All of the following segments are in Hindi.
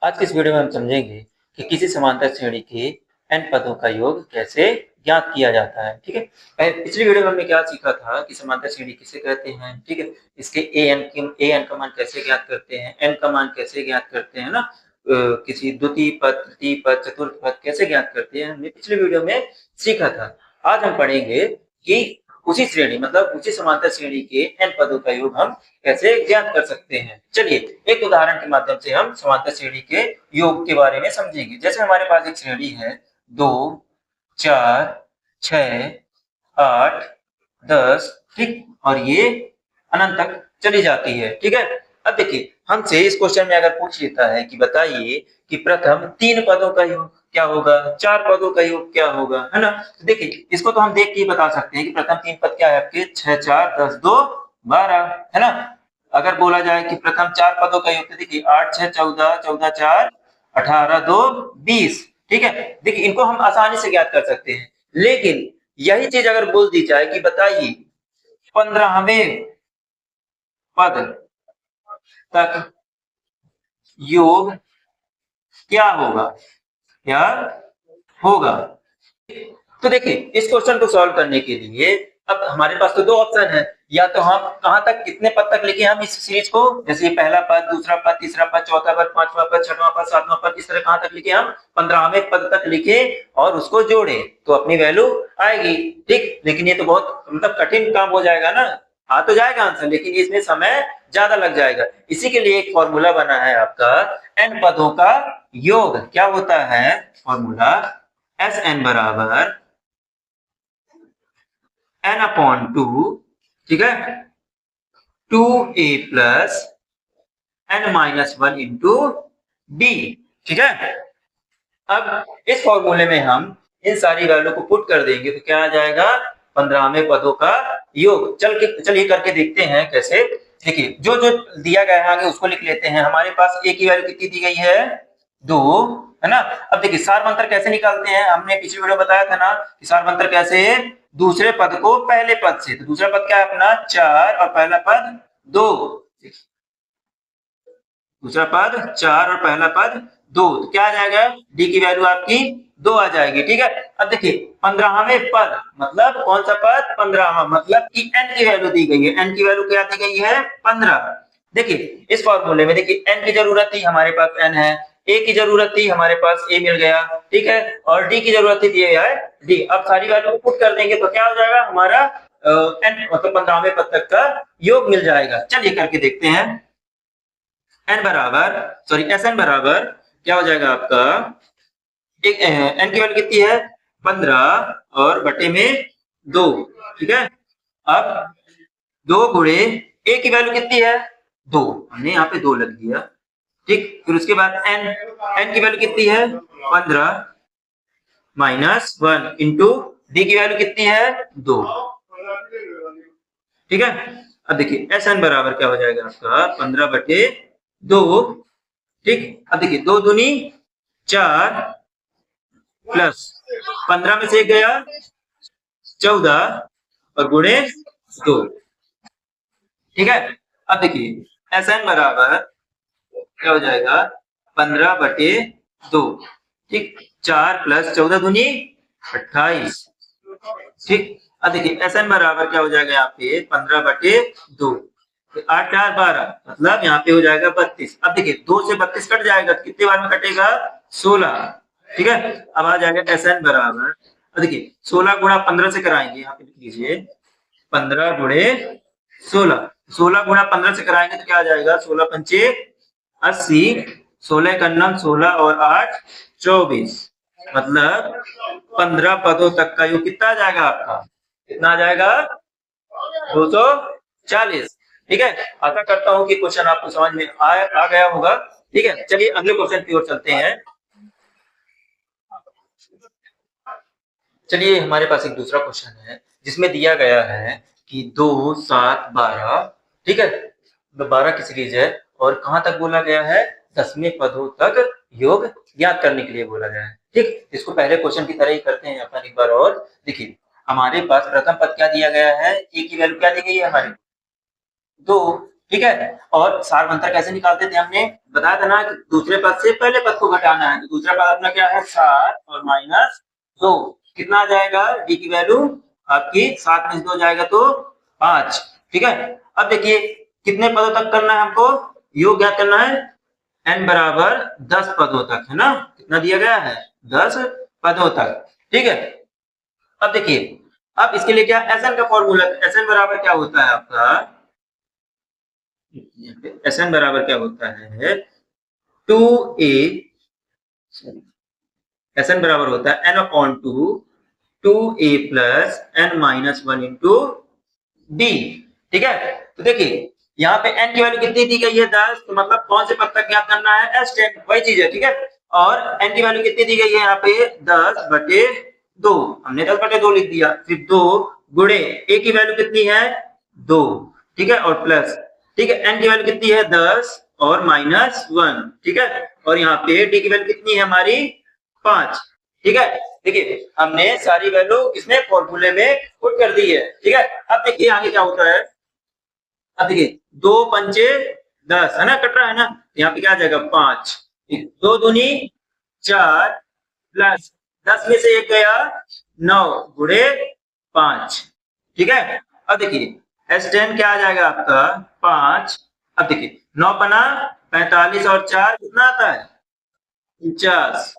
आज की इस वीडियो में हम समझेंगे कि किसी समांतर श्रेणी के n पदों का योग कैसे ज्ञात किया जाता है। ठीक है, पिछली वीडियो में हमने क्या सीखा था कि समांतर श्रेणी किसे कहते हैं। ठीक है, इसके an का मान कैसे ज्ञात करते हैं, n का मान कैसे ज्ञात करते हैं ना, किसी द्वितीय पद, तृतीय पद, चतुर्थ पद कैसे ज्ञात करते हैं, हमने पिछली वीडियो में सीखा था। आज हम पढ़ेंगे कि उसी श्रेणी मतलब उसी समांतर श्रेणी के n पदों का योग हम कैसे ज्ञात कर सकते हैं। चलिए एक उदाहरण के माध्यम से हम समांतर श्रेणी के योग के बारे में समझेंगे। जैसे हमारे पास एक श्रेणी है 2, 4, 6, 8, 10, ठीक, और ये अनंत तक चली जाती है। ठीक है, अब देखिए हमसे इस क्वेश्चन में अगर पूछ लेता है कि बताइए कि प्रथम 3 पदों का योग क्या होगा, 4 पदों का योग क्या होगा, है ना। तो देखिए इसको तो हम देख के ही बता सकते हैं कि प्रथम 3 पद क्या है आपके, 6, 4, 10, 2, 12, है ना। अगर बोला जाए कि प्रथम 4 पदों का योग तो देखिए 8, 6, 14, 14, 4, 18, 2, 20। ठीक है, देखिए इनको हम आसानी से ज्ञात कर सकते हैं। लेकिन यही चीज अगर बोल दी जाए कि बताइए 15वें पद तक योग क्या होगा, क्या होगा। तो देखिए इस क्वेश्चन को सॉल्व करने के लिए अब हमारे पास तो 2 ऑप्शन है, या तो हम कहां तक कितने पद तक लिखे हम इस सीरीज को, जैसे पहला पद, दूसरा पद, तीसरा पद, चौथा पद, पांचवा पद, छठवां पद, सातवां पद, इस तरह कहां तक लिखे हम 15वें पद तक लिखे और उसको जोड़े तो अपनी वैल्यू आएगी। ठीक, लेकिन ये तो बहुत मतलब कठिन काम हो जाएगा ना। आ तो जाएगा आंसर लेकिन इसमें समय ज्यादा लग जाएगा। इसी के लिए एक फॉर्मूला बना है आपका n पदों का योग। क्या होता है फॉर्मूला, एस एन बराबर n अपॉन 2, ठीक है, 2a plus n minus 1 into D. ठीक है, अब इस फॉर्मूले में हम इन सारी वैल्यू को पुट कर देंगे तो क्या आ जाएगा, 15वें पदों का योग। चलिए करके देखते हैं कैसे। देखिए जो जो दिया गया है आगे उसको लिख लेते हैं। हमारे पास a की वैल्यू कितनी दी गई है, 2, है ना। अब देखिए सारवंतर कैसे निकालते हैं, हमने पिछली वीडियो बताया था ना कि सारवंतर कैसे है, दूसरे पद को पहले पद से, तो दूसरा पद क्या है अपना 4 और पहला पद 2, दूसरा पद 4 और पहला पद 2, तो क्या आ जाएगा, डी की वैल्यू आपकी 2 आ जाएगी। ठीक है, अब देखिए 15वें पद मतलब कौन सा पद, 15वां, मतलब कि n की वैल्यू दी गई है। n की वैल्यू क्या दी गई है, 15। देखिए इस फॉर्मूले में देखिए n की जरूरत थी, हमारे पास n है, a की जरूरत थी, हमारे पास a मिल गया, ठीक है, और d की जरूरत थी, दिया है d। अब सारी वैल्यू को पुट कर देंगे तो क्या हो जाएगा हमारा n मतलब 15वें पद तक का योग मिल जाएगा। चलिए करके देखते हैं। एन बराबर एस एन बराबर क्या हो जाएगा आपका, एक एन की वैल्यू कितनी है 15 और बटे में 2। ठीक है, अब 2 गुणे ए की वैल्यू कितनी है 2, हमने यहाँ पे 2 लग दिया। ठीक, फिर उसके बाद एन, एन की वैल्यू कितनी है 15 माइनस 1 इंटू डी की वैल्यू कितनी है 2। ठीक है, अब देखिए एस एन बराबर क्या हो जाएगा आपका 15 बटे 2। ठीक, अब देखिए 2 दूनी 4 प्लस 15 में से गया 14 और गुणे 2। ठीक है, अब देखिए एस एन बराबर क्या हो जाएगा 15 बटे 2। ठीक, 4 प्लस 14 दूनी 28। ठीक, अब देखिए एस एन बराबर क्या हो जाएगा यहाँ पे 15 बटे 2, 8 4 12 मतलब यहाँ पे हो जाएगा 32। अब देखिए 2 से 32 कट जाएगा तो कितने बार में कटेगा 16। ठीक है, अब आ जाएगा एस एन बराबर, अब देखिए 16 गुणा 15 से कराएंगे, यहाँ पे लिख लीजिए 15 गुणे 16, 16 गुणा 15 से कराएंगे तो क्या आ जाएगा 16 पंचे 80, 16 का नम 16 और 8 24, मतलब 15 पदों तक का योग कितना आ जाएगा आपका, कितना आ जाएगा 240। ठीक है, आशा करता हूं कि क्वेश्चन आपको समझ में आ गया होगा। ठीक है, चलिए अगले क्वेश्चन की ओर चलते हैं। चलिए हमारे पास एक दूसरा क्वेश्चन है जिसमें दिया गया है कि 2, 7, 12, ठीक है, 12 की सीरीज है और कहां तक बोला गया है 10वें पदों तक योग ज्ञात करने के लिए बोला गया है। ठीक, इसको पहले क्वेश्चन की तरह ही करते हैं अपन एक बार और। देखिए हमारे पास प्रथम पद क्या दिया गया है, ए की वैल्यू क्या दी गई है हमारी 2, ठीक है। और सार्वंतर कैसे निकालते थे, हमने बताया था ना कि दूसरे पद से पहले पद को घटाना है। तो दूसरा पद अपना क्या है 7 और माइनस 2, कितना आ जाएगा डी की वैल्यू आपकी 7 में 2 जाएगा तो 5। ठीक है। अब देखिए कितने पदों तक करना है हमको, योग ज्ञात करना है n बराबर 10 पदों तक, है ना। कितना दिया गया है 10 पदों तक। ठीक है। अब देखिए अब इसके लिए क्या Sn का फॉर्मूला, Sn बराबर क्या होता है आपका, Sn बराबर क्या होता है 2a, Sn बराबर होता है n upon 2a plus n minus 1 into D. ठीक है। तो देखिए यहाँ पे n की वैल्यू कितनी दी गई है 10, तो मतलब कौन से पद तक ज्ञात करना है S10, वही चीज है। ठीक है। और n की वैल्यू कितनी दी गई है यहाँ पे 10/2, हमने 10/2 लिख दिया। फिर 2 गुणे a की वैल्यू कितनी है 2, ठीक है, और प्लस, ठीक है, n की वैल्यू कितनी है 10 और माइनस 1, ठीक है, और यहाँ पे d की वैल्यू कितनी है हमारी 5। ठीक है। देखिए हमने सारी वैल्यू इसमें फॉर्मूले में पुट कर दी है। ठीक है। अब देखिए आगे क्या होता है, अब देखिए 2 पंचे 10 है ना, कट रहा है ना, यहाँ पे क्या आ जाएगा 5, 2 दूनी 4 प्लस 10 में से 1 गया 9 गुणे 5। ठीक है। अब देखिए S10 क्या आ जाएगा आपका 5। अब देखिए 9 पना 45 और 4 कितना आता है 49।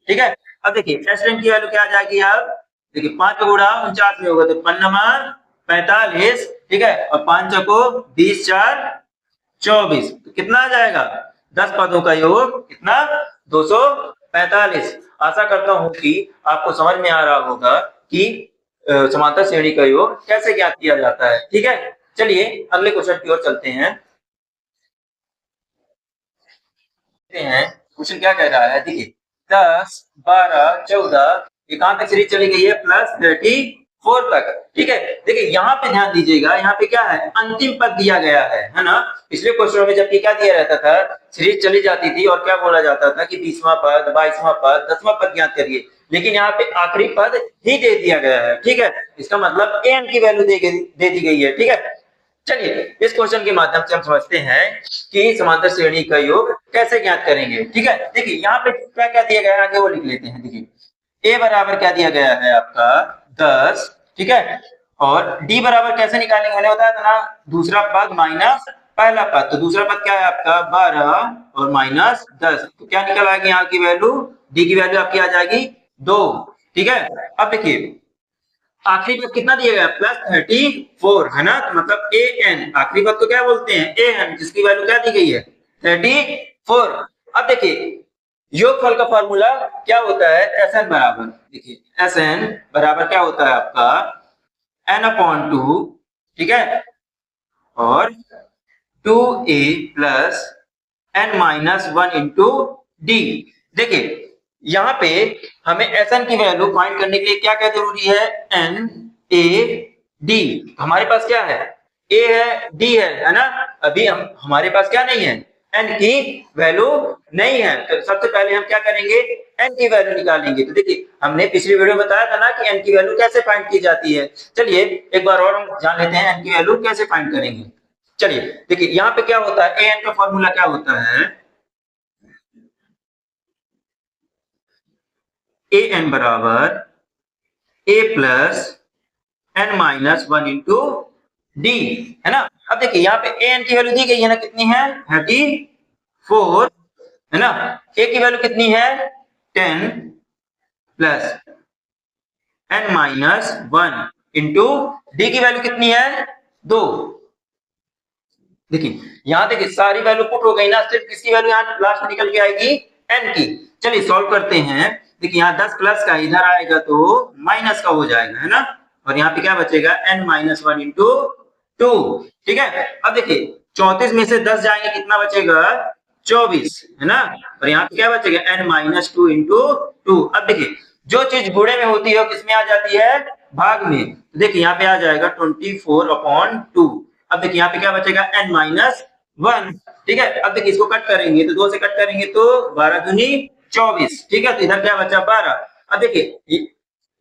ठीक है। अब देखिए S10 की वैल्यू क्या आ जाएगी, अब देखिए 5 का गुणा 49 में होगा तो 5 45, ठीक है, और 5 चौको 20 4 24, तो कितना आ जाएगा 10 पदों का योग कितना 245। आशा करता हूं कि आपको समझ में आ रहा होगा कि समांतर श्रेणी का योग कैसे ज्ञात किया जाता है। ठीक है। चलिए अगले क्वेश्चन की ओर चलते हैं। क्वेश्चन क्या कह रहा है, देखिए 10 12 14 एकांत सीरीज चली गई है प्लस 34 तक। ठीक है। देखिए यहाँ पे ध्यान दीजिएगा, यहाँ पे क्या है अंतिम पद दिया गया है ना। पिछले क्वेश्चनों में जबकि क्या दिया रहता था, सीरीज चली जाती थी और क्या बोला जाता था कि 20वां पद 22वां पद 10वां पद ज्ञात करिए, लेकिन यहाँ पे आखिरी पद ही दे दिया गया है। ठीक है। इसका मतलब an की वैल्यू दे दी गई है। ठीक है। चलिए इस क्वेश्चन के माध्यम से हम समझते हैं कि समांतर श्रेणी का योग कैसे ज्ञात करेंगे। ठीक है। देखिए यहाँ पे क्या क्या दिया गया है आगे वो लिख लेते हैं। देखिए a बराबर क्या दिया गया है आपका 10, ठीक है, और d बराबर कैसे निकालेंगे, मैंने बताया था ना दूसरा पद माइनस पहला पद, तो दूसरा पद क्या है आपका 12 और माइनस 10, तो क्या निकल आएगी यहाँ की वैल्यू, d की वैल्यू आपकी आ जाएगी 2। ठीक है। अब देखिए आखिरी पद कितना दिया गया +34 है ना, तो मतलब an, आखिरी पद को क्या बोलते हैं an, जिसकी वैल्यू क्या दी गई है 34। अब देखिए योगफल का फॉर्मूला क्या होता है Sn बराबर, देखिए Sn बराबर क्या होता है आपका n/2, ठीक है, और 2a plus n-1 into D. देखिए यहाँ पे हमें Sn की वैल्यू फाइंड करने के लिए क्या क्या जरूरी है, n a d। हमारे पास क्या है a है d है ना, अभी हमारे पास क्या नहीं है n की वैल्यू नहीं है, तो सबसे पहले हम क्या करेंगे n की वैल्यू निकालेंगे। तो देखिए हमने पिछली वीडियो में बताया था ना कि n की वैल्यू कैसे फाइंड की जाती है। चलिए एक बार और हम जान लेते हैं n की वैल्यू कैसे फाइंड करेंगे। चलिए देखिए यहाँ पे क्या होता है an का फॉर्मूला क्या होता है, an बराबर a plus n-1 into D, है ना। अब देखिए यहाँ पे an की वैल्यू दी गई है ना, कितनी है 34, है ना, a की वैल्यू कितनी है 10 प्लस n-1 इंटू डी की वैल्यू कितनी है 2। देखिए यहाँ देखिए सारी वैल्यू पुट हो गई ना, सिर्फ किसकी वैल्यू यहाँ लास्ट में निकल के आएगी n की। चलिए सॉल्व करते हैं। देखिए यहाँ 10 प्लस का इधर आएगा तो माइनस का हो जाएगा, है ना, और यहाँ पे क्या बचेगा n-1 इंटू 2। ठीक है। अब देखिए 34 में से 10 जाएंगे कितना बचेगा 24, है ना, और यहाँ पे क्या बचेगा n-2 इंटू 2। अब देखिए जो चीज गुणे में होती है किसमें आ जाती है भाग में, तो देखिए यहाँ पे आ जाएगा 24/2। अब देखिए यहाँ पे क्या बचेगा n-1, ठीक है। अब देखिए इसको कट करेंगे तो 2 से कट करेंगे तो 12 दूनी 24, ठीक है, तो इधर क्या बचा 12। अब देखिए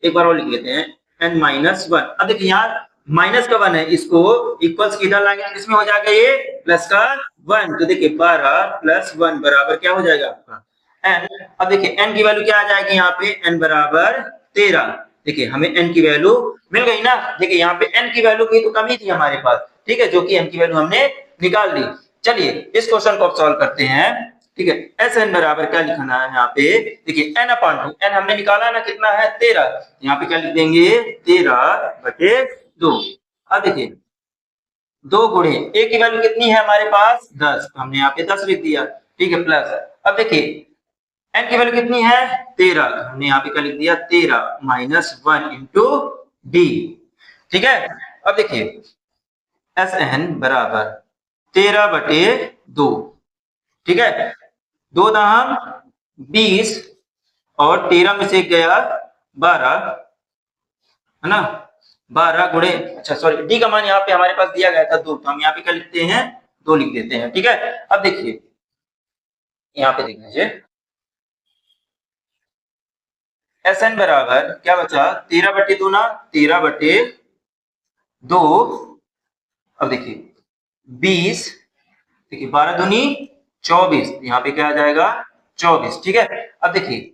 एक बार और लिख लेते हैं n-1। अब देखिए यहाँ माइनस का 1 है, इसको इक्वल्स किधर लाएंगे तो किसमें हो जाएगा ये प्लस का 1। तो देखिए 12 प्लस 1 बराबर क्या हो जाएगा आपका n। अब देखिए n की वैल्यू क्या आ जाएगी यहाँ पे n बराबर 13। देखिए हमें n की वैल्यू मिल गई ना। देखिए यहाँ पे n की वैल्यू की तो कमी थी हमारे पास, ठीक है, जो कि n की वैल्यू हमने निकाल ली। चलिए इस क्वेश्चन को अब सॉल्व करते हैं। ठीक है, एस एन बराबर क्या लिखना है यहाँ पे, देखिए n अपॉन 2, n हमने निकाला ना कितना है 13, यहाँ पे क्या लिख देंगे 13/2। अब देखिए 2 गुणे a की वैल्यू कितनी है हमारे पास 10, तो हमने यहाँ पे 10 लिख दिया, ठीक है, प्लस अब देखिए n की वैल्यू कितनी है 13, तो हमने यहाँ पे क्या लिख दिया 13 माइनस 1 इंटू डी। ठीक है, अब देखिए एस एन बराबर 13/2, ठीक है, 2 दाम 20 और 13 में से गया 12, है ना, 12 गुणे, अच्छा सॉरी डी का मान यहाँ पे हमारे पास दिया गया था 2, तो हम यहाँ पे क्या लिखते हैं 2 लिख देते हैं। ठीक है, अब देखिए यहाँ पे देख लीजिए एस एन बराबर क्या बचा 13/2 ना 13/2। अब देखिए 20, देखिए 12 दूनी 24, यहाँ पे क्या आ जाएगा 24। ठीक है, अब देखिए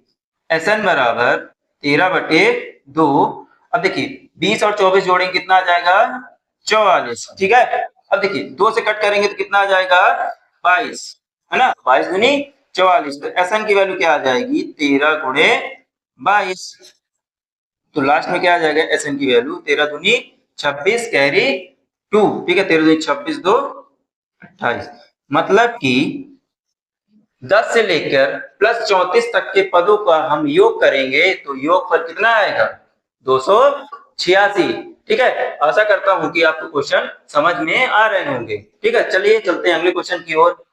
एस एन बराबर 13/2। अब देखिए 20 और 24 जोड़ेंगे कितना आ जाएगा 44। ठीक है, अब देखिए 2 से कट करेंगे तो कितना आ जाएगा 22, है ना, 22 दूनी 44। तो एस एन की वैल्यू क्या आ जाएगी 13 गुणे 22। तो लास्ट में क्या आ जाएगा एस एन की वैल्यू 13 दूनी 26 कैरी 2। ठीक है, 13 दूनी 26 2 28। मतलब कि 10 से लेकर प्लस 34 तक के पदों का हम योग करेंगे तो योगफल कितना आएगा 286। ठीक है, आशा करता हूं कि आपको क्वेश्चन समझ में आ रहे होंगे। ठीक है, चलिए चलते हैं अगले क्वेश्चन की ओर।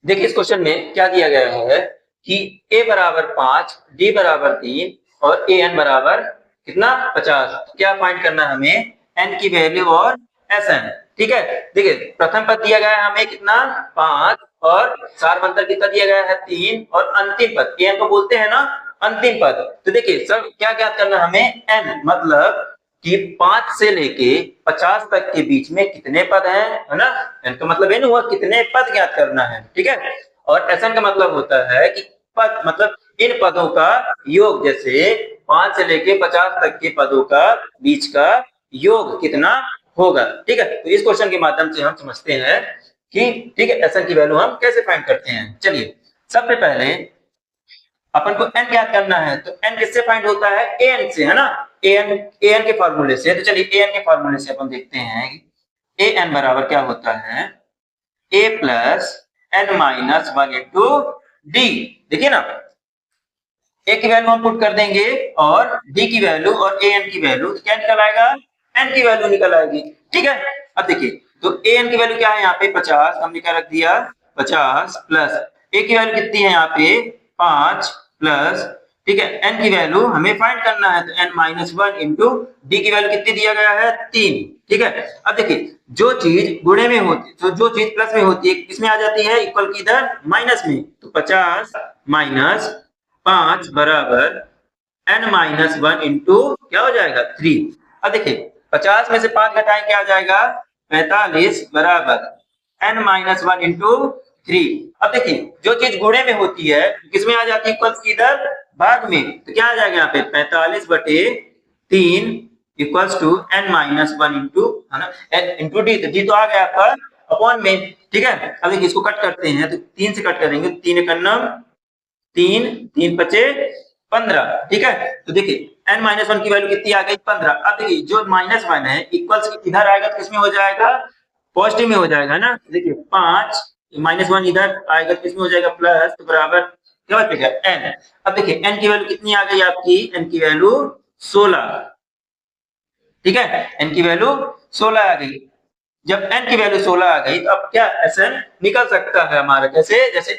देखिए इस क्वेश्चन में क्या दिया गया है कि a बराबर 5, d बराबर 3 और a n बराबर कितना 50। क्या फाइंड करना है हमें n की वैल्यू और एस एन। ठीक है, देखिए प्रथम पद दिया गया है हमें कितना 5 और सारवंतर कितना दिया गया है 3 और अंतिम पद a n को बोलते हैं ना अंतिम पद। तो देखिए सब क्या ज्ञात करना हमें n, मतलब कि 5 से लेके 50 तक के बीच में कितने पद हैं, है ना, n का मतलब है ना हुआ कितने पद ज्ञात करना है। ठीक है, और एस एन का मतलब होता है कि पद मतलब इन पदों का योग, जैसे 5 से लेके 50 तक के पदों का बीच का योग कितना होगा। ठीक है, तो इस क्वेश्चन के माध्यम से हम समझते हैं कि ठीक है एस एन की वैल्यू हम कैसे फाइंड करते हैं। चलिए सबसे पहले अपन को n ज्ञात करना है, तो n किससे फाइंड होता है an से, है ना, an के फार्मूले से। तो चलिए an के फार्मूले से अपन देखते हैं कि an बराबर क्या होता है a plus n minus 1 into D. देखिए ना a की वैल्यू हम पुट कर देंगे और d की वैल्यू और an की वैल्यू, तो क्या निकल आएगा n की वैल्यू निकल आएगी। ठीक है, अब देखिए तो an की वैल्यू क्या है यहाँ पे 50, हमने क्या रख दिया 50 प्लस a की वैल्यू कितनी है यहाँ पे 5 प्लस, ठीक है, n की वैल्यू हमें फाइंड करना है, तो n माइनस 1 इंटू डी की वैल्यू कितनी दिया गया है 3। ठीक है, अब देखिए जो चीज गुणे में होती है, जो चीज प्लस में होती है किसमें आ जाती है इक्वल की इधर माइनस में, तो 50 माइनस 5 बराबर n माइनस 1 इंटू क्या हो जाएगा 3। अब देखिए 50 में से 5 घटाएं क्या आ जाएगा 45 बराबर n माइनस 1 इंटू 3। अब देखिए जो चीज गुणे में होती है किसमें आ जाती है इक्वल की इधर भाग में, तो क्या आ जाएगा यहाँ पे 45/3 equals to n minus 1 into, है ना, इंटू डी, तो डी तो आ गया आपका अपॉन में। ठीक है, अब देखिए इसको कट करते हैं तो 3 से कट करेंगे, 3 एकन्नम 3, 3 पचे 15। ठीक है, तो देखिए n माइनस 1 की वैल्यू कितनी आ गई 15। अब देखिए जो माइनस 1 है इक्वल्स इधर आएगा तो किसमें हो जाएगा पॉजिटिव में हो जाएगा ना। देखिए 5 माइनस 1 इधर आएगा तो किसमें हो जाएगा प्लस, तो बराबर क्या बचेगा n। अब देखिए n की वैल्यू कितनी आ गई आपकी, n की वैल्यू 16। ठीक है, n की वैल्यू 16 आ गई। जब n की वैल्यू 16 आ गई तो अब क्या Sn निकल सकता है हमारा, कैसे, जैसे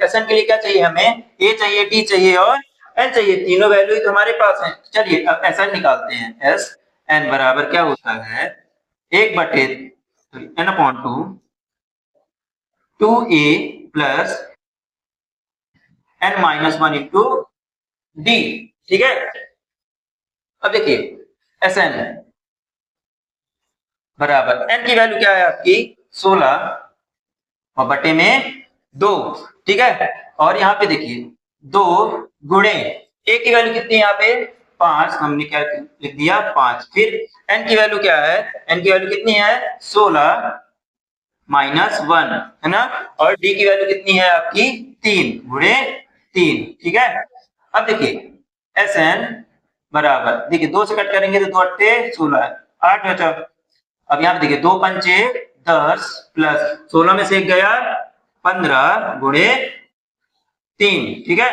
Sn के लिए क्या चाहिए हमें a चाहिए d चाहिए और n चाहिए, तीनों वैल्यू ही तो हमारे पास है। चलिए अब Sn निकालते हैं, Sn बराबर क्या होता है 1/n/2 2a plus n minus 1 into D. ठीक है, अब देखिए एस एन बराबर एन की वैल्यू क्या है आपकी 16 और बटे में 2, ठीक है। और यहाँ पे देखिए 2 गुणे ए की वैल्यू कितनी है यहाँ पे 5, हमने क्या लिख दिया 5। फिर एन की वैल्यू क्या है, एन की वैल्यू कितनी है 16 -1 है ना। और डी की वैल्यू कितनी है आपकी 3 गुणे 3, ठीक है। अब देखिए एस एन बराबर देखिए 2 से कट करेंगे तो 2 अट्ठे 16 8 बचा। अब यहाँ पे देखिए 2 पंचे 10 प्लस 16 में से एक गया 15 गुणे 3, ठीक है।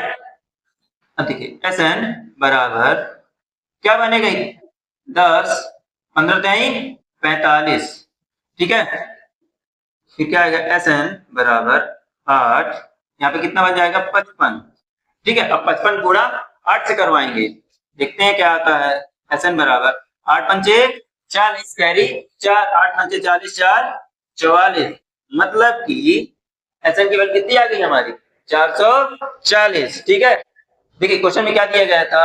अब देखिए एस एन बराबर क्या बनेगा 10 15 3 45, ठीक है। फिर क्या आएगा एस एन बराबर 8, यहाँ पे कितना बन जाएगा 55, ठीक है। अब 55 गुणा 8 से करवाएंगे, देखते हैं क्या आता है। एस एन बराबर 8 पंचे 40 कैरी 4 8 पंचे 40 4 44, मतलब कि एस एन की वैल्यू कितनी आ गई हमारी 440, ठीक है। देखिए क्वेश्चन में क्या दिया गया था,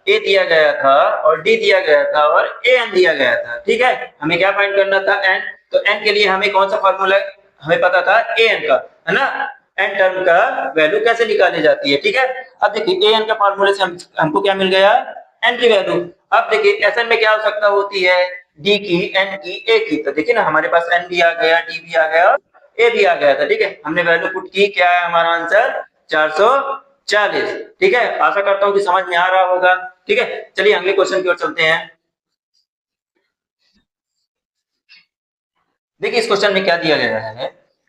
ए दिया गया था और डी दिया गया था और ए एन दिया गया था, ठीक है। हमें क्या फाइंड करना था एन, तो एन के लिए हमें कौन सा फॉर्मूला हमें पता था ए एन का, है ना। एन टर्म का वैल्यू कैसे निकाली जाती है, ठीक है। अब देखिए ए एन का फॉर्मूले से हमको क्या मिल गया एन की वैल्यू। अब देखिए एस एन में क्या आवश्यकता होती है डी की एन की ए की, तो देखिए ना हमारे पास एन भी आ गया डी भी आ गया और ए भी आ गया था, ठीक है। हमने वैल्यू पुट की, क्या है हमारा आंसर 440, ठीक है। आशा करता हूं कि समझ में आ रहा होगा, ठीक है। चलिए अगले क्वेश्चन की ओर चलते हैं। देखिए इस क्वेश्चन में क्या दिया गया है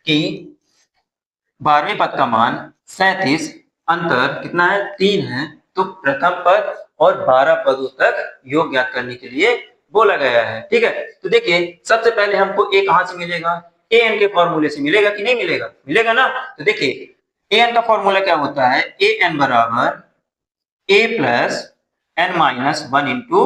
कि 12वें पद का मान 37, अंतर कितना है 3 है, तो प्रथम पद और 12 पदों तक योग ज्ञात करने के लिए बोला गया है, ठीक है। तो देखिए सबसे पहले हमको ए कहां से मिलेगा, ए एन के फॉर्मूले से मिलेगा कि नहीं मिलेगा, मिलेगा ना। तो देखिए ए एन का फॉर्मूला क्या होता है, ए एन बराबर ए plus N minus 1 into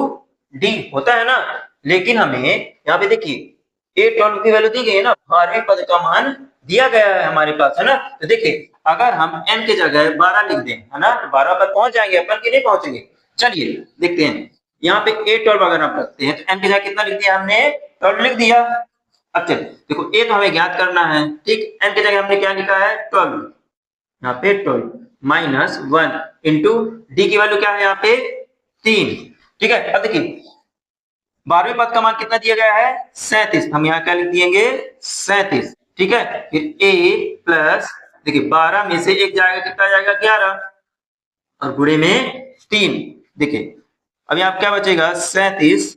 D होता है ना। लेकिन हमें यहाँ पे देखिए ए 12 की वैल्यू दी गई है ना, 12वें पद का मान दिया गया है हमारे पास, है ना। तो देखिए अगर हम एन के जगह 12 लिख दें, है ना, तो 12 पर पहुंच जाएंगे अपन कि नहीं पहुंचेंगे। चलिए देखते हैं, यहाँ पे ए 12 अगर हम रखते हैं तो एन के जगह कितना लिख दिया हमने 12 लिख दिया। अब चलिए देखो ए तो हमें ज्ञात करना है, ठीक। एन के जगह हमने क्या लिखा है 12, यहाँ पे 12 -1 इंटू डी की वैल्यू क्या है यहाँ पे 3, ठीक है। अब देखिए 12वें पद का मान कितना दिया गया है 37, हम यहाँ क्या लिख दिएंगे 37, ठीक है। फिर a प्लस देखिए 12 में से एक जाएगा कितना जाएगा 11 और गुणे में 3, देखिए अब यहाँ क्या बचेगा 37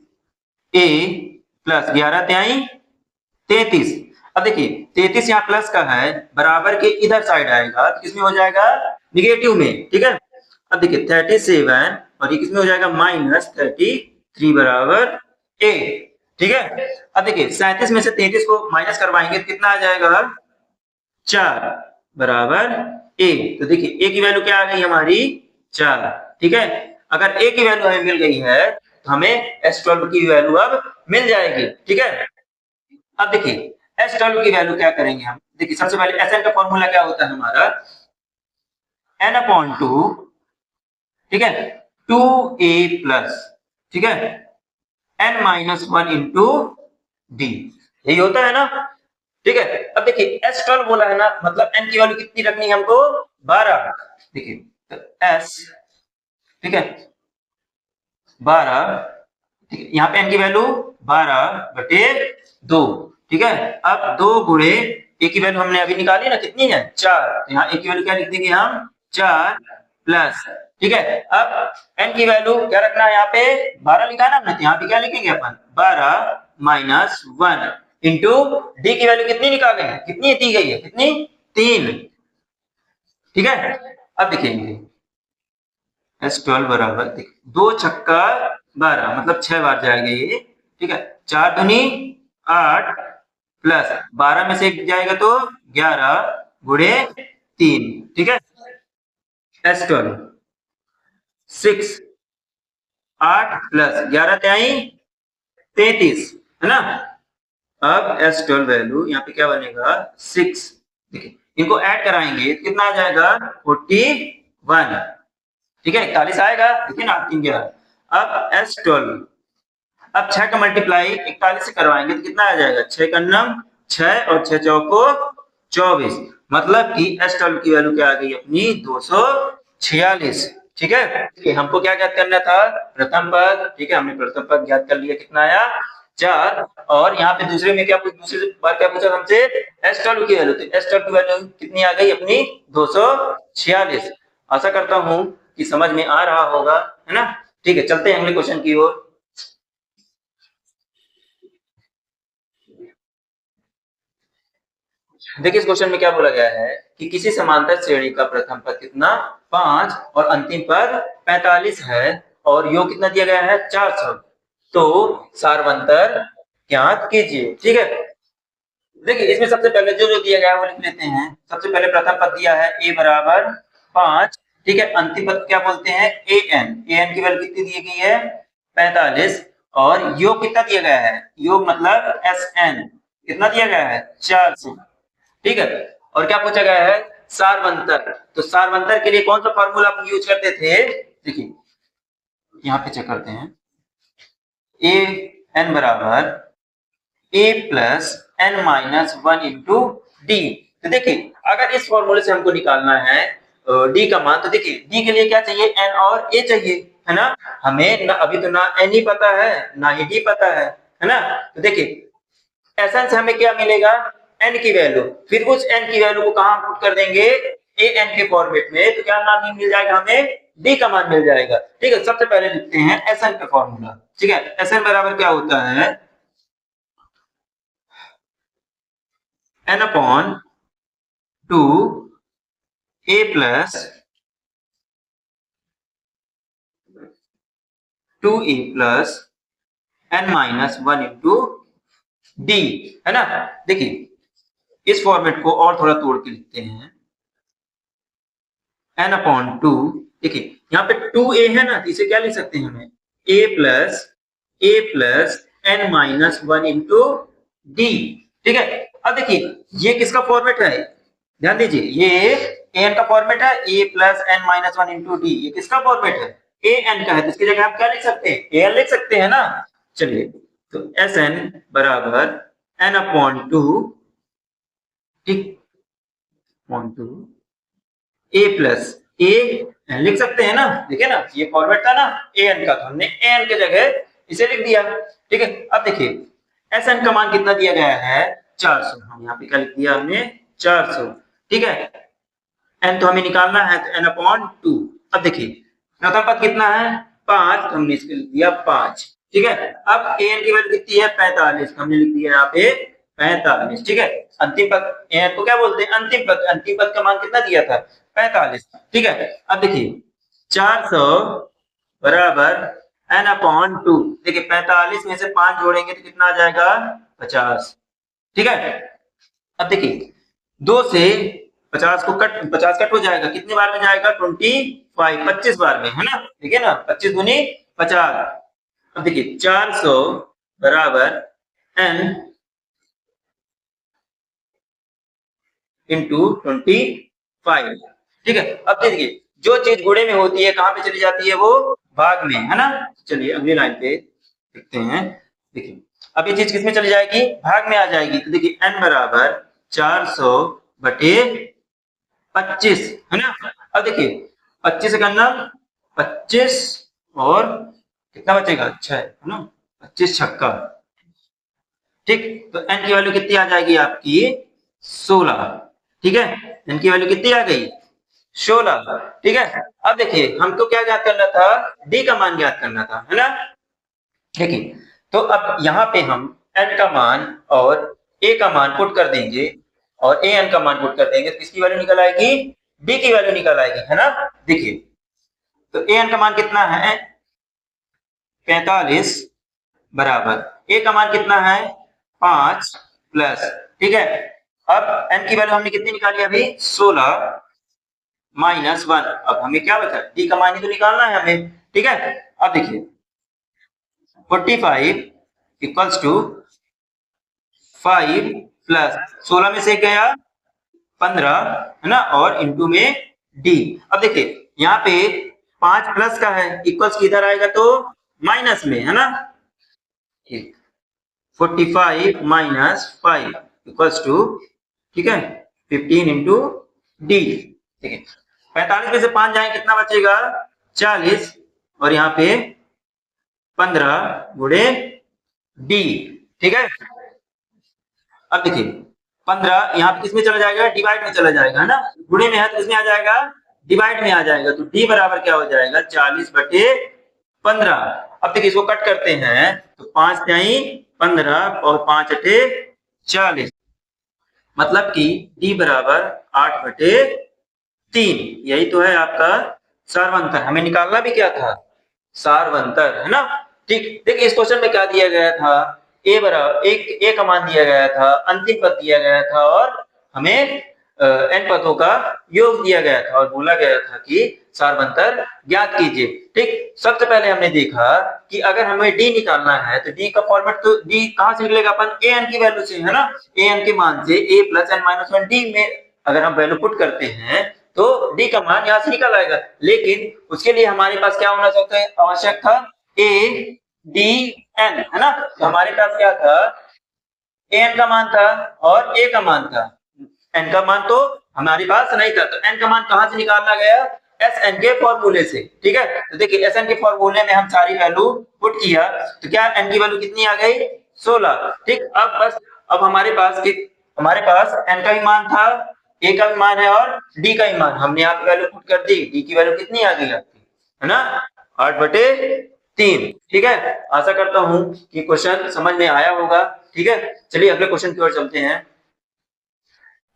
a प्लस 11 त्याई 33। अब देखिए 33 यहाँ प्लस का है, बराबर के इधर साइड आएगा तो किसमें हो जाएगा निगेटिव में, ठीक है। अब देखिए 37 और ये किसमें हो जाएगा -33 बराबर ए, ठीक है। अब देखिए 37 में से 33 को माइनस करवाएंगे तो कितना आ जाएगा 4 बराबर ए। तो देखिए ए की वैल्यू क्या आ गई हमारी 4, ठीक है। अगर ए की वैल्यू हमें मिल गई है तो हमें S12 की वैल्यू अब मिल जाएगी, ठीक है। अब देखिए S12 की वैल्यू क्या करेंगे हम, देखिए सबसे पहले एस एन का फॉर्मूला क्या होता है हमारा n/2, ठीक है 2a प्लस, ठीक है n-1 इंटू डी, यही होता है ना, ठीक है। अब देखिए S12 बोला है ना, मतलब n की वैल्यू कितनी रखनी है हमको 12, देखिए तो s, ठीक है 12, ठीक है। यहाँ पे n की वैल्यू 12/2, ठीक है। अब 2 गुणे a की वैल्यू हमने अभी निकाली ना कितनी है 4, तो यहाँ a की वैल्यू क्या लिख देंगे हम 4 प्लस, ठीक है। अब n की वैल्यू क्या रखना है यहाँ पे 12 लिखा है ना हमने, तो यहाँ पे क्या लिखेंगे अपन 12 -1 इंटू डी की वैल्यू कितनी निकाले हैं, कितनी दी गई है कितनी 3, ठीक है। अब देखेंगे S12 बराबर 2 छक्का 12 मतलब 6 बार जाएगा ये, ठीक है। 4 दूनी 8 प्लस 12 में से एक जाएगा तो 11 गुणे 3, ठीक है। S12 6 8 प्लस 11 त्याई 33, है ना। अब S12 वैल्यू यहाँ पे क्या बनेगा 6, देखिए इनको ऐड कराएंगे कितना आ जाएगा 41, ठीक है 41 आएगा, देखिए ना 3 11। अब S12, अब 6 का मल्टीप्लाई 41 से करवाएंगे तो कितना आ जाएगा, 6 का नम 6 और 6 चौको 24, मतलब कि S12 की वैल्यू क्या आ गई अपनी 246। ठीक है, हमको क्या ज्ञात करना था, प्रथम पद। ठीक है, हमने प्रथम पद ज्ञात कर लिया, कितना आया 4। और यहाँ पे दूसरे में क्या दूसरी बार क्या पूछा हमसे, S12 की वैल्यू, तो S12 की वैल्यू कितनी आ गई अपनी 246। आशा करता हूँ कि समझ में आ रहा होगा, है ना। ठीक है, चलते हैं अगले क्वेश्चन की ओर। देखिए इस क्वेश्चन में क्या बोला गया है कि किसी समांतर श्रेणी का प्रथम पद कितना 5 और अंतिम पद 45 है और योग कितना दिया गया है 400, तो सारवंतर ज्ञात कीजिए। ठीक है, देखिए इसमें सबसे पहले जो जो दिया गया है वो लिख लेते हैं। सबसे पहले प्रथम पद दिया है a बराबर 5। ठीक है, अंतिम पद क्या बोलते हैं an की वैल्यू कितनी दी गई है 45, और योग कितना दिया गया है, योग मतलब Sn कितना दिया गया है 400। ठीक है, और क्या पूछा गया है सारवंतर, तो सारवंतर के लिए कौन सा फॉर्मूला हम यूज करते थे, देखिए यहाँ पे चेक करते हैं, ए एन बराबर ए plus N minus 1 into D. तो देखिए अगर इस फॉर्मूले से हमको निकालना है डी का मान, तो देखिए डी के लिए क्या चाहिए एन और ए चाहिए, है ना। हमें ना अभी तो ना एन ही पता है ना ही डी पता है ना। तो देखिए एसन से हमें क्या मिलेगा एन की वैल्यू, फिर उस एन की वैल्यू को कहां पुट कर देंगे ए एन के फॉर्मेट में, तो क्या मान मिल जाएगा हमें डी का मान मिल जाएगा। ठीक है, सबसे पहले लिखते हैं एस एन का फॉर्मूला। ठीक है, एस एन बराबर क्या होता है N upon 2 A plus 2 A plus N minus 1 into D, है ना। देखिए इस फॉर्मेट को और थोड़ा तोड़ के लिखते हैं एन अपॉन 2, देखिए यहाँ पे 2a है ना, तो इसे क्या लिख सकते हैं हमें a plus N minus 1 into D. ठीक है, अब देखिए ये किसका फॉर्मेट है, ध्यान दीजिए ये an का फॉर्मेट है a plus N minus 1 into D, ये किसका फॉर्मेट है an का है, तो इसकी जगह आप क्या लिख सकते हैं an लिख सकते हैं ना। चलिए तो एस एन बराबर एन अपॉन 2, ठीक अपॉन 2 ए प्लस ए लिख सकते हैं ना, देखिए ना ये फॉर्मेट था ना ए एन का, तो हमने ए एन के जगह इसे लिख दिया। ठीक है, अब देखिए एस एन का मान कितना दिया गया है 400, हम यहाँ पे क्या लिख दिया हमने 400। ठीक है, एन तो हमें निकालना है तो एन अपॉन 2। अब देखिए प्रथम पद कितना है 5, हमने इसके लिख दिया 5। ठीक है, अब ए एन की वैल्यू कितनी है 45, हमने लिख दिया यहाँ पे 45। ठीक है, अंतिम पद ए एन को क्या बोलते हैं अंतिम पद का मान कितना दिया था 45। ठीक है, अब देखिए 400 बराबर एन अपॉन 2, देखिए 45 में से 5 जोड़ेंगे तो कितना आ जाएगा 50। ठीक है, अब देखिए 2 से 50 कट हो जाएगा, कितने बार में जाएगा 25 बार में, है ना। देखिए ना 25 दूनी 50। अब देखिए 400 बराबर एन इंटू 25। ठीक है, अब देखिए जो चीज गुणे में होती है कहां पे चली जाती है वो भाग में, है ना। चलिए अगली लाइन पे देखते हैं, देखिए अब ये चीज किसमें चली जाएगी भाग में आ जाएगी, तो देखिए n बराबर 400 बटे 25, है ना। अब देखिए 25 से करना 25 और कितना बचेगा 6, है ना, 25 छक्का। ठीक, तो n की वैल्यू कितनी आ जाएगी आपकी 16। ठीक है, n की वैल्यू कितनी आ गई 16। ठीक है, अब देखिए हमको क्या ज्ञात करना था d का मान ज्ञात करना था, है ना। देखिए तो अब यहाँ पे हम n का मान और a का मान पुट कर देंगे और a n का मान पुट कर देंगे तो किसकी वैल्यू निकल आएगी d की वैल्यू निकल आएगी, है ना। देखिए तो a n का मान कितना है 45 बराबर a का मान कितना है 5 प्लस, ठीक है, अब n की वैल्यू हमने कितनी निकाली अभी 16 माइनस 1, अब हमें क्या बचा d का मान ही तो निकालना है हमें। ठीक है, अब देखिए 45 इक्वल्स टू 5 प्लस 16 में से गया 15, है ना, और इंटू में d। अब देखिए यहाँ पे 5 प्लस का है इक्वल्स किधर आएगा तो माइनस में, है ना। 45 माइनस 5 इक्वल्स टू, ठीक है, 15 इंटू डी, ठीक है। 45 में से 5 जाए कितना बचेगा, 40, और यहाँ पे 15 गुणे डी, ठीक है। अब देखिए 15 यहाँ पे किसमें चला जाएगा, डिवाइड में चला जाएगा, है ना। गुणे में है तो किसमें आ जाएगा, डिवाइड में आ जाएगा, तो डी बराबर क्या हो जाएगा, 40/15। अब देखिए इसको कट करते हैं तो 5 जाई 15 और 5 अठे 40, मतलब कि डी बराबर 8/3। यही तो है आपका सारवंतर। हमें निकालना भी क्या था, सारवंतर, है ना। ठीक, देखिए इस क्वेश्चन में क्या दिया गया था, ए बराबर एक ए का मान दिया गया था, अंतिम पद दिया गया था, और हमें एन पदों का योग दिया गया था, और बोला गया था कि सारवंतर ज्ञात कीजिए। ठीक, सबसे पहले हमने देखा कि अगर हमें डी निकालना है तो डी का फॉर्मेट, तो डी कहां से निकलेगा, अपन ए एन की वैल्यू से, है ना। ए एन के मान से a plus N minus one d में अगर हम वैल्यू पुट करते हैं तो डी का मान यहां से निकल आएगा। लेकिन उसके लिए हमारे पास क्या होना चाहिए, आवश्यक था ए डी एन, है ना। तो हमारे पास क्या था, ए एन का मान था और ए का मान था, एन का मान तो हमारे पास नहीं था, तो एन का मान कहां से निकालना गया, एस एन के फॉर्मूले से, ठीक है। तो देखिए एस एन के फॉर्मूले में हम सारी वैल्यू पुट किया, तो क्या एन की वैल्यू कितनी आ गई, 16। ठीक, अब बस अब हमारे पास एन का भी मान था, ए का भी मान है और डी का भी मान, हमने यहाँ पे वैल्यू पुट कर दी, डी की वैल्यू कितनी आ गई आपकी, है ना, 8/3। ठीक है, आशा करता हूं कि क्वेश्चन समझ में आया होगा। ठीक है, चलिए अगले क्वेश्चन की ओर चलते हैं।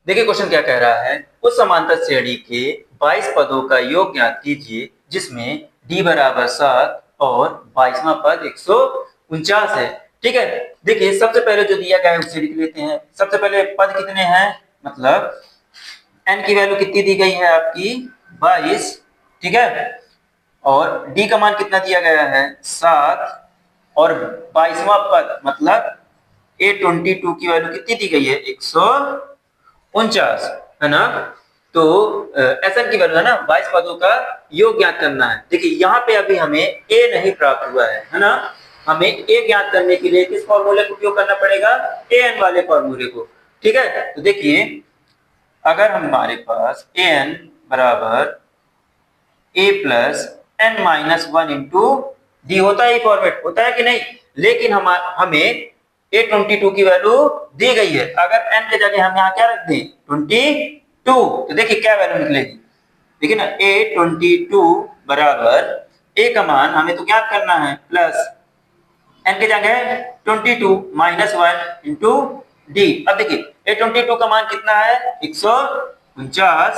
देखिए क्वेश्चन क्या कह रहा है, उस समांतर श्रेणी के 22 पदों का योग ज्ञात कीजिए जिसमें d बराबर 7 और 22वां पद 149 है। ठीक है, देखिए सबसे पहले जो दिया गया है उसे लिख लेते हैं। सबसे पहले पद कितने हैं, मतलब n की वैल्यू कितनी दी गई है आपकी, 22, ठीक है, और d का मान कितना दिया गया है, 7, और 22वां पद मतलब A22 की वैल्यू कितनी दी गई है, 149, है ना। तो एस एन की वैल्यू है ना, 22 पदों का योग ज्ञात करना है। देखिए यहाँ पे अभी हमें ए नहीं प्राप्त हुआ है ना। हमें ए ज्ञात करने के लिए किस फॉर्मूले का उपयोग करना पड़ेगा, ए एन वाले फॉर्मूले को। ठीक है, तो देखिए अगर हमारे पास ए एन बराबर ए plus N minus one into D होता है, फॉर्मेट होता है कि नहीं, लेकिन हमें A22 की वैल्यू दी गई है। अगर n के जगह हम यहाँ क्या रख दें, 22, तो देखिए क्या वैल्यू निकलेगी, देखिए ना, A22 बराबर a का मान हमें तो ज्ञात करना है, प्लस n के जगह 22 माइनस 1 इंटू डी। अब देखिए A22 का मान कितना है, 149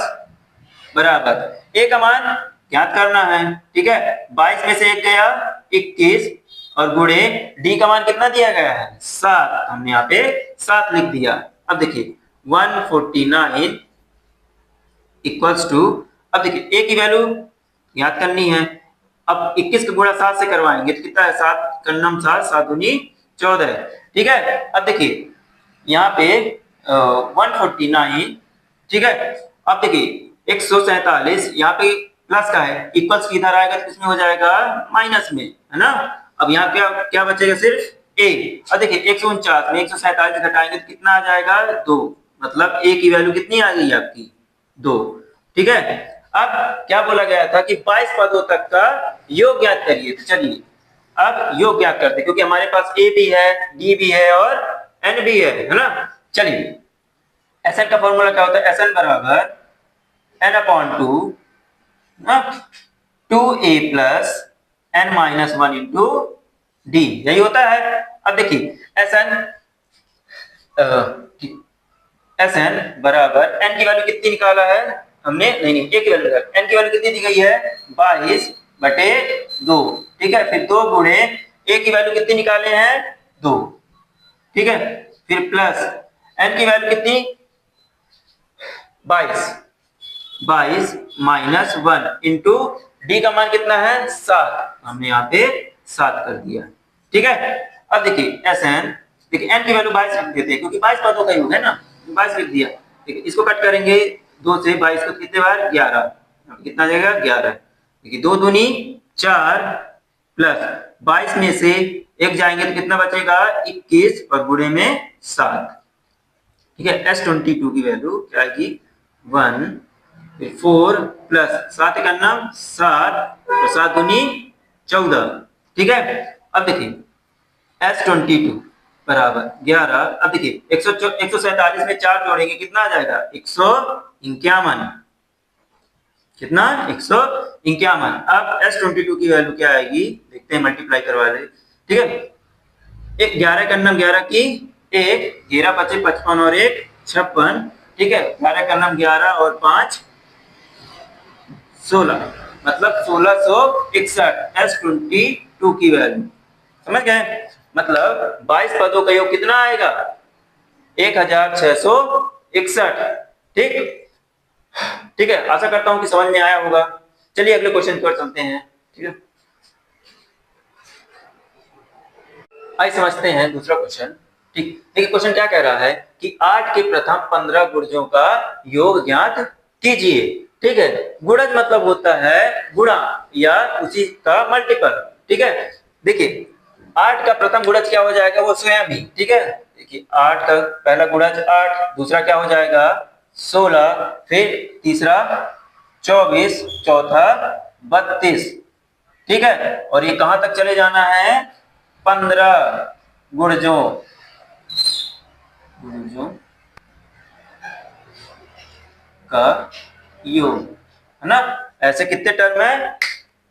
बराबर a का मान ज्ञात करना है। ठीक है, 22 में से एक गया 21, और गुणे डी का मान कितना दिया गया है, 7, हमने यहाँ पे 7 लिख दिया। अब देखिए 149 इक्वल्स टू, अब देखिए ए की वैल्यू याद करनी है। अब 21 का गुणा 7 से करवाएंगे तो कितना है, 7 कन्नम 7, 7 दूनी 14। ठीक है, अब देखिए यहाँ पे 149, ठीक है, अब देखिए 147 यहाँ पे प्लस का है, इक्वल्स किधर आएगा तो किसमें हो जाएगा, माइनस में, है ना। अब यहाँ क्या क्या बचेगा, सिर्फ ए। अब देखिए 149 में 147 घटाएंगे तो कितना आ जाएगा, 2, मतलब ए की वैल्यू कितनी आ गई आपकी, 2। ठीक है, अब क्या बोला गया था कि 22 पदों तक का योग ज्ञात करिए, तो चलिए अब योग ज्ञात करते हैं, क्योंकि हमारे पास ए भी है, डी भी है और एन भी है ना। चलिए एस एन का फॉर्मूला क्या होता है, एस एन बराबर N upon 2a plus N minus 1 into D, यही होता है। अब देखिए एस एन बराबर एन की वैल्यू कितनी निकाला है हमने, नहीं ए की वैल्यू, एन की वैल्यू कितनी दी गई है, 22/2। ठीक है, फिर 2 गुणे ए की वैल्यू कितनी निकाले हैं, 2। ठीक है, फिर प्लस एन की वैल्यू कितनी, 22 माइनस 1 इंटू डी का मान कितना है, 7, हमने यहाँ पे 7 कर दिया। ठीक है, अब देखिए एस एन, देखिए एन की वैल्यू 22 लिख देते हैं क्योंकि 22 पदों का योग है ना, 22 लिख दिया। ठीक है, इसको कट करेंगे 2 से, 22 को कितने बार, 11, कितना जाएगा 11। देखिए 2 दूनी 4, प्लस 22 में से एक जाएंगे तो कितना बचेगा 21 और गुणे में 7। ठीक है, S22 की वैल्यू क्या आएगी 1, फिर 4 प्लस 7 का नाम 7 और 7 दूनी 14। ठीक है, अब देखिए S22 बराबर 11। अब देखिए 147 में 4 जोड़ेंगे कितना आ जाएगा 151। कितना 151। अब S22 की वैल्यू क्या आएगी देखते हैं, मल्टीप्लाई करवा ले। ठीक है, एक 11 का नाम 11 की एक 11 25 55 और 1 56। ठीक है, 11 का नाम 11 और 5 16, मतलब 1661 S22 की वैल्यू। समझ गए, मतलब 22 पदों का योग कितना आएगा 1661। ठीक ठीक है, आशा करता हूं कि समझ में आया होगा। चलिए अगले क्वेश्चन की ओर चलते हैं। ठीक है, आइए समझते हैं दूसरा क्वेश्चन। ठीक, देखिए क्वेश्चन क्या कह रहा है कि 8 के प्रथम 15 गुणजों का योग ज्ञात कीजिए। ठीक है, गुणज मतलब होता है गुणा या उसी का मल्टीपल। ठीक है, देखिए 8 का प्रथम गुणज क्या हो जाएगा वो स्वयं ही। ठीक है, देखिए 8 का पहला गुणज 8, दूसरा क्या हो जाएगा 16, फिर तीसरा 24, चौथा 32। ठीक है, और ये कहां तक चले जाना है 15 गुणजों का योग, है ना। ऐसे कितने टर्म है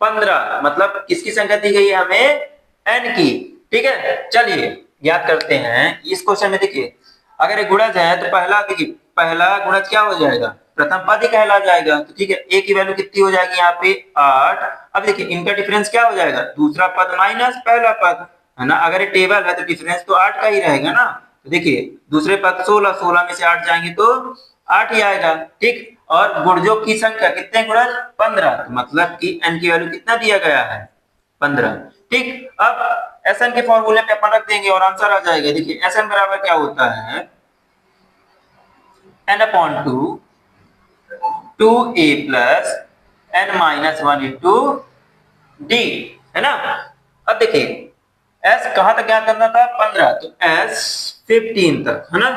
15, मतलब किसकी संख्या दी गई है हमें n की। ठीक है, चलिए याद करते हैं इस क्वेश्चन में। देखिए अगर एक गुणज है तो पहला देखिए पहला गुणज क्या हो जाएगा प्रथम पद ही कहला जाएगा। तो ठीक है, a की वैल्यू कितनी हो जाएगी यहाँ पे 8। अब देखिए इनका डिफरेंस क्या हो जाएगा दूसरा पद माइनस पहला पद, है ना। अगर ये टेबल है तो डिफरेंस तो 8 का ही रहेगा ना। तो देखिए दूसरे पद 16, 16 में से 8 जाएंगे तो 8 ही आएगा। ठीक, और गुणजों की संख्या कितने गुणज 15, तो मतलब कि n की वैल्यू कितना दिया गया है 15। ठीक, अब Sn के फॉर्मूले पे अपन रख देंगे और आंसर आ जाएगा। देखिए Sn बराबर क्या होता है n/2 2a plus n-1 into d, है ना। अब देखिए s कहां तक ज्ञात करना था 15, तो s 15 तक, है ना।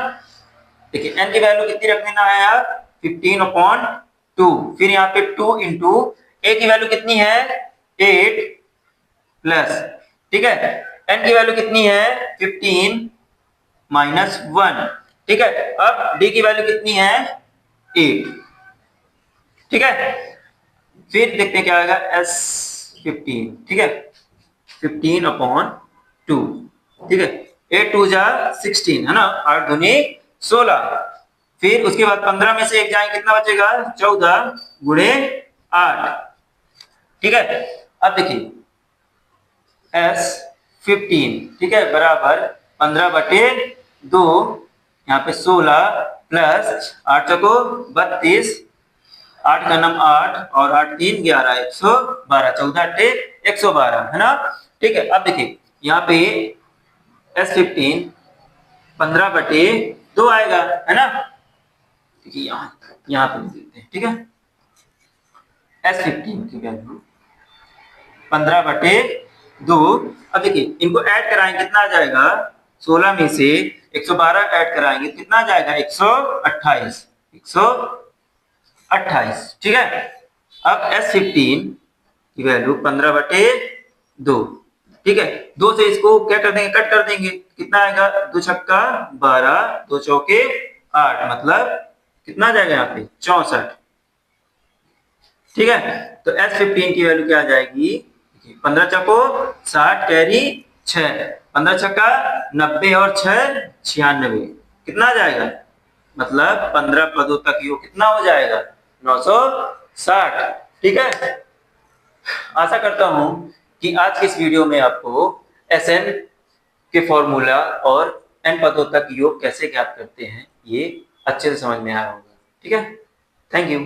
देखिए n की वैल्यू कितनी रख देना है यार 15/2, फिर यहाँ पे 2 इंटू a की वैल्यू कितनी है 8 प्लस, ठीक है, n की वैल्यू कितनी है 15 माइनस 1। ठीक है, अब d की वैल्यू कितनी है 8। ठीक है, फिर देखते हैं क्या आएगा S15। ठीक है, 15/2। ठीक है, 8 2 जा 16, है ना, 8 दूनी 16। फिर उसके बाद 15 में से एक जाए कितना बचेगा 14 गुणे 8। ठीक है, अब देखिए S15, ठीक है, बराबर 15/2, यहाँ पे 16 प्लस 8 चौको 32, 8 का नाम 8 और 8 3 11 112, 14 112, है ना। ठीक है, अब देखिए यहाँ पे S15 15/2 आएगा, है ना। देखिए यहाँ पे देते हैं। ठीक है, S15 की वैल्यू 15/2। अब देखिए इनको ऐड कराएंगे कितना आ जाएगा 16 में से 112 ऐड कराएंगे कितना आ जाएगा 128। 128। ठीक है, अब S15 की वैल्यू 15/2। ठीक है, 2 से इसको क्या कर देंगे कट कर देंगे, कितना आएगा 2 छक्का 12, 2 चौके 8, मतलब कितना आ जाएगा यहाँ पे 64। ठीक है, तो S15 की वैल्यू क्या आ जाएगी 15 चौको 60 कैरी 6, 15 छक्का 90 और 6 96, कितना आ जाएगा मतलब 15 पदों तक योग कितना हो जाएगा 960। ठीक है, आशा करता हूं कि आज की इस वीडियो में आपको Sn के फॉर्मूला और n पदों तक योग कैसे ज्ञात करते हैं ये अच्छे से समझ में आया होगा। ठीक है, थैंक यू।